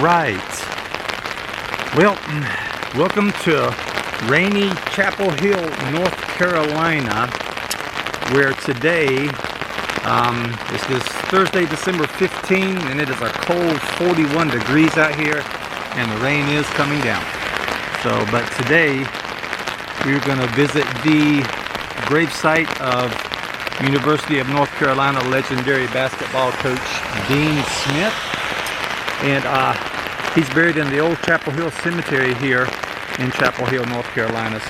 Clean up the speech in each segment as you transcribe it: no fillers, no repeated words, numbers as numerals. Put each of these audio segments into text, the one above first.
right. Well, welcome to rainy Chapel Hill, North Carolina, where today is Thursday, December 15, and it is a cold 41 degrees out here, and the rain is coming down. But today we're going to visit the gravesite of University of North Carolina legendary basketball coach Dean Smith, and he's buried in the old Chapel Hill Cemetery here in Chapel Hill, North Carolina.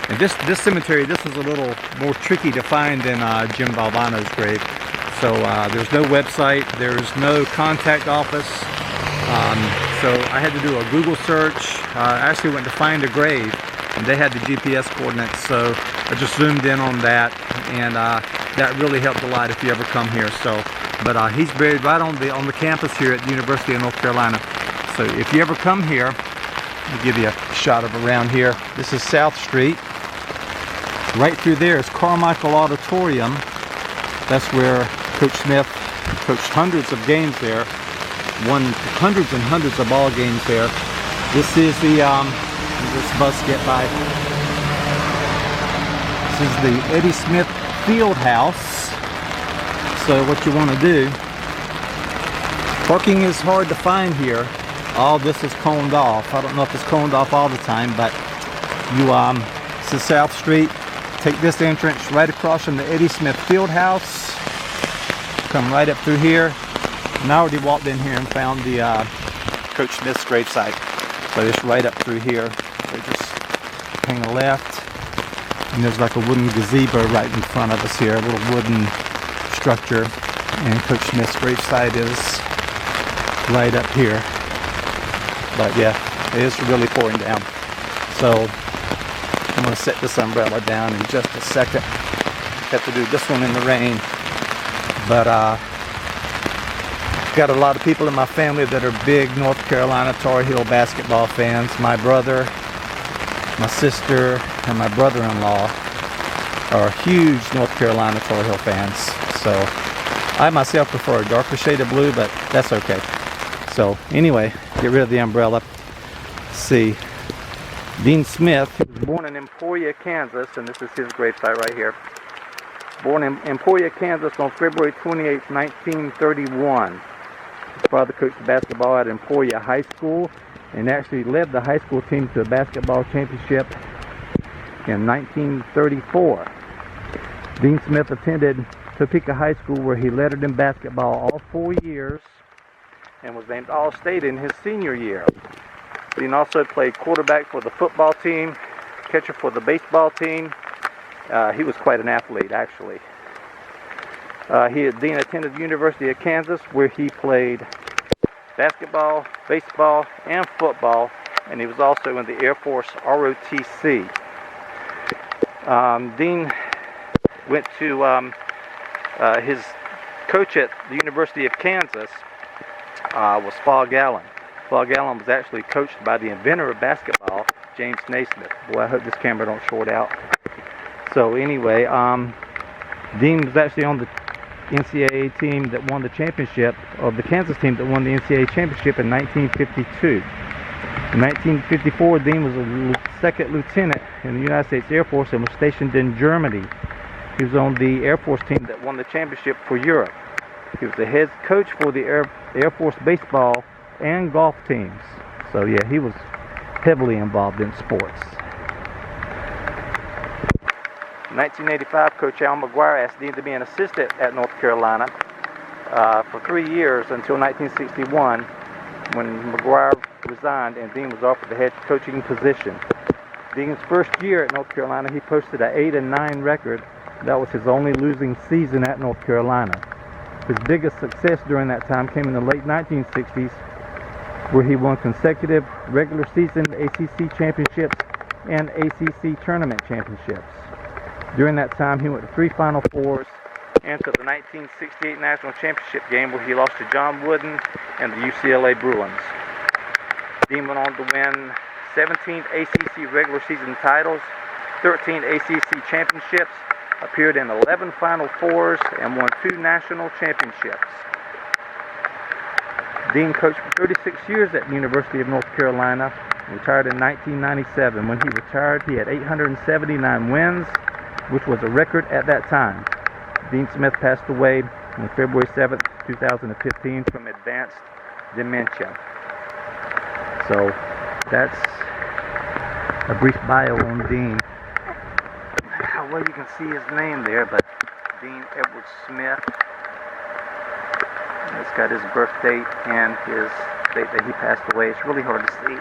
And this cemetery, this was a little more tricky to find than Jim Valvano's grave. There's no website, there's no contact office. So I had to do a Google search. I actually went to find a grave, and they had the GPS coordinates, so I just zoomed in on that, and that really helped a lot if you ever come here. But he's buried right on the campus here at the University of North Carolina. So if you ever come here, I'll give you a shot of around here. This is South Street. Right through there is Carmichael Auditorium. That's where Coach Smith coached hundreds of games there, won hundreds and hundreds of ball games there. This is the this bus get by. This is the Eddie Smith Field House. So what you want to do, parking is hard to find here. All this is coned off. I don't know if it's coned off all the time, but this is South Street. Take this entrance right across from the Eddie Smith Field House. Come right up through here. And I already walked in here and found the Coach Smith's gravesite. So it's right up through here. So just hang a left. And there's like a wooden gazebo right in front of us here. A little wooden structure. And Coach Smith's gravesite is right up here. But yeah, it is really pouring down. So I'm going to set this umbrella down in just a second. Have to do this one in the rain. But got a lot of people in my family that are big North Carolina Tar Heel basketball fans. My brother, my sister, and my brother-in-law are huge North Carolina Tar Heel fans. So I myself prefer a darker shade of blue, but that's okay. So anyway, get rid of the umbrella. Let's see. Dean Smith, he was born in Emporia, Kansas, and this is his gravesite right here. Born in Emporia, Kansas on February 28, 1931. His father coached basketball at Emporia High School and actually led the high school team to a basketball championship in 1934. Dean Smith attended Topeka High School, where he lettered in basketball all 4 years and was named All-State in his senior year. Dean also played quarterback for the football team, catcher for the baseball team. He was quite an athlete, actually. Dean attended the University of Kansas, where he played basketball, baseball, and football, and he was also in the Air Force ROTC. Dean went to his coach at the University of Kansas was Paul Gallen. Paul Gallen was actually coached by the inventor of basketball, James Naismith. Boy, I hope this camera don't short out. So anyway, Dean was actually on the NCAA team that won the championship, or the Kansas team that won the NCAA championship in 1952. In 1954, Dean was a second lieutenant in the United States Air Force and was stationed in Germany. He was on the Air Force team that won the championship for Europe. He was the head coach for the Air Force baseball and golf teams. So yeah, he was heavily involved in sports. In 1985, Coach Al McGuire asked Dean to be an assistant at North Carolina for 3 years until 1961, when McGuire resigned and Dean was offered the head coaching position. Dean's first year at North Carolina, he posted an 8-9 record. That was his only losing season at North Carolina. His biggest success during that time came in the late 1960s, where he won consecutive regular season ACC championships and ACC tournament championships. During that time, he went to 3 Final Fours and to the 1968 National Championship game, where he lost to John Wooden and the UCLA Bruins. Dean went on to win 17 ACC regular season titles, 13 ACC championships, appeared in 11 Final Fours, and won 2 national championships. Dean coached for 36 years at the University of North Carolina. Retired in 1997. When he retired, he had 879 wins, which was a record at that time. Dean Smith passed away on February 7th, 2015 from advanced dementia. So that's a brief bio on Dean. Well, you can see his name there, but Dean Edward Smith. It's got his birth date and his date that he passed away. It's really hard to see,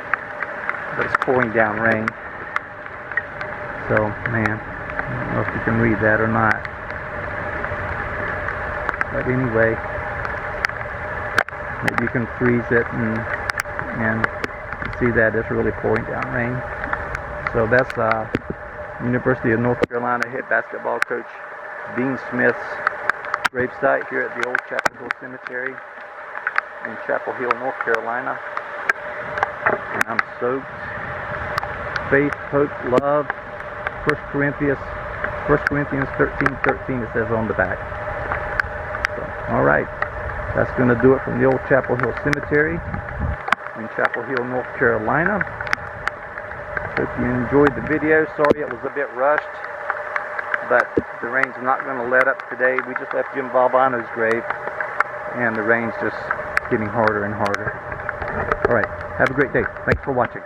but it's pouring down rain. So, man, I don't know if you can read that or not. But anyway, maybe you can freeze it and see that it's really pouring down rain. So that's University of North Carolina head basketball coach Dean Smith's gravesite here at the old Chapel Hill Cemetery in Chapel Hill, North Carolina. And I'm soaked. Faith, hope, love. 1 Corinthians 13:13 it says on the back. So, all right, that's going to do it from the old Chapel Hill Cemetery in Chapel Hill, North Carolina. Hope you enjoyed the video. Sorry it was a bit rushed, but the rain's not going to let up today. We just left Jim Valvano's grave, and the rain's just getting harder and harder. All right, have a great day. Thanks for watching.